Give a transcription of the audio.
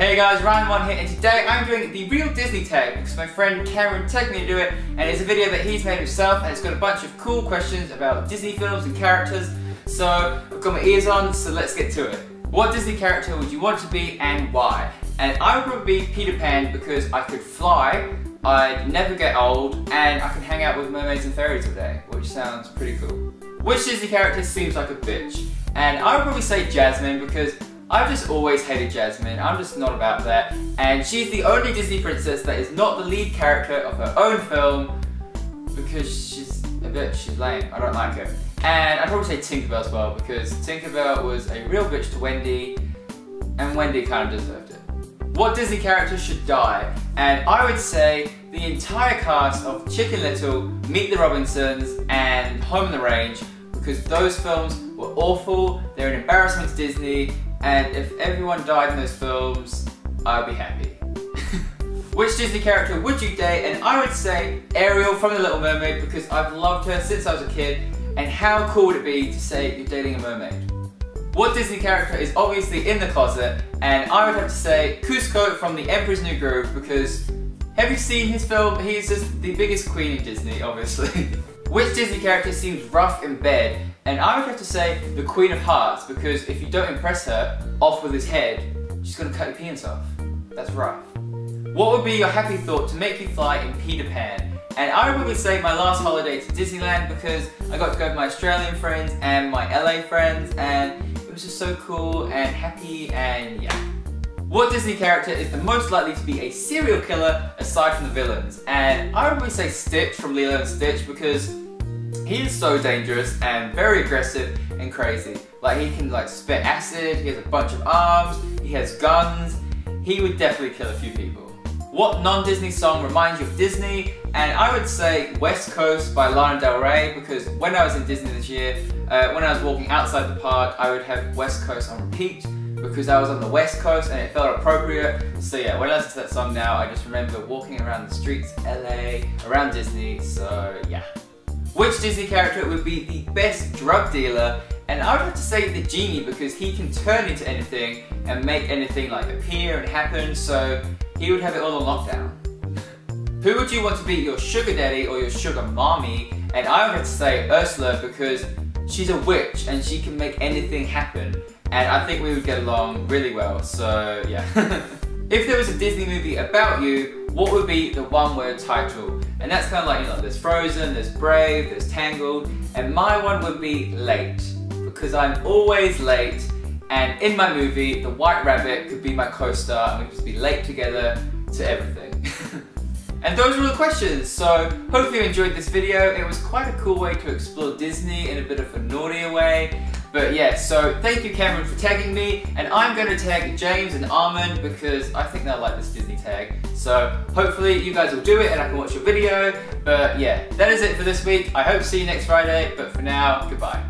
Hey guys, Lamont here, and today I'm doing the real Disney tag because my friend Cameron tagged me to do it, and it's a video that he's made himself, and it's got a bunch of cool questions about Disney films and characters. So I've got my ears on, so let's get to it. What Disney character would you want to be and why? And I would probably be Peter Pan because I could fly, I'd never get old, and I could hang out with mermaids and fairies all day, which sounds pretty cool. Which Disney character seems like a bitch? And I would probably say Jasmine because I've just always hated Jasmine. I'm just not about that. And she's the only Disney princess that is not the lead character of her own film because she's a bitch, she's lame, I don't like her. And I'd probably say Tinkerbell as well because Tinkerbell was a real bitch to Wendy and Wendy kind of deserved it. What Disney character should die? And I would say the entire cast of Chicken Little, Meet the Robinsons and Home on the Range because those films were awful, they're an embarrassment to Disney, and if everyone died in those films, I'd be happy. Which Disney character would you date? And I would say Ariel from The Little Mermaid because I've loved her since I was a kid, and how cool would it be to say you're dating a mermaid? What Disney character is obviously in the closet? And I would have to say Kuzco from The Emperor's New Groove because have you seen his film? He's just the biggest queen in Disney, obviously. Which Disney character seems rough in bed? And I would have to say the Queen of Hearts because if you don't impress her, off with his head, she's gonna cut your penis off. That's rough. What would be your happy thought to make you fly in Peter Pan? And I would probably say my last holiday to Disneyland because I got to go with my Australian friends and my LA friends, and it was just so cool and happy, and yeah. What Disney character is the most likely to be a serial killer aside from the villains? And I would probably say Stitch from Lilo and Stitch because he is so dangerous and very aggressive and crazy. Like he can like spit acid, he has a bunch of arms, he has guns. He would definitely kill a few people. What non-Disney song reminds you of Disney? And I would say West Coast by Lana Del Rey because when I was in Disney this year, when I was walking outside the park, I would have West Coast on repeat because I was on the West Coast and it felt appropriate. So yeah, when I listen to that song now, I just remember walking around the streets of LA, around Disney, so yeah. Which Disney character would be the best drug dealer? And I would have to say the genie because he can turn into anything and make anything like appear and happen, so he would have it all on lockdown. Who would you want to be, your sugar daddy or your sugar mommy? And I would have to say Ursula because she's a witch and she can make anything happen, and I think we would get along really well, so yeah. If there was a Disney movie about you, what would be the one-word title? And that's kind of like, you know, there's Frozen, there's Brave, there's Tangled, and my one would be Late, because I'm always late, and in my movie, the White Rabbit could be my co-star, and we could just be late together to everything. And those were all the questions, so hopefully you enjoyed this video. It was quite a cool way to explore Disney in a bit of a naughtier way. But yeah, so thank you Cameron for tagging me, and I'm going to tag James and Armand because I think they'll like this Disney tag. So hopefully you guys will do it and I can watch your video. But yeah, that is it for this week. I hope to see you next Friday, but for now, goodbye.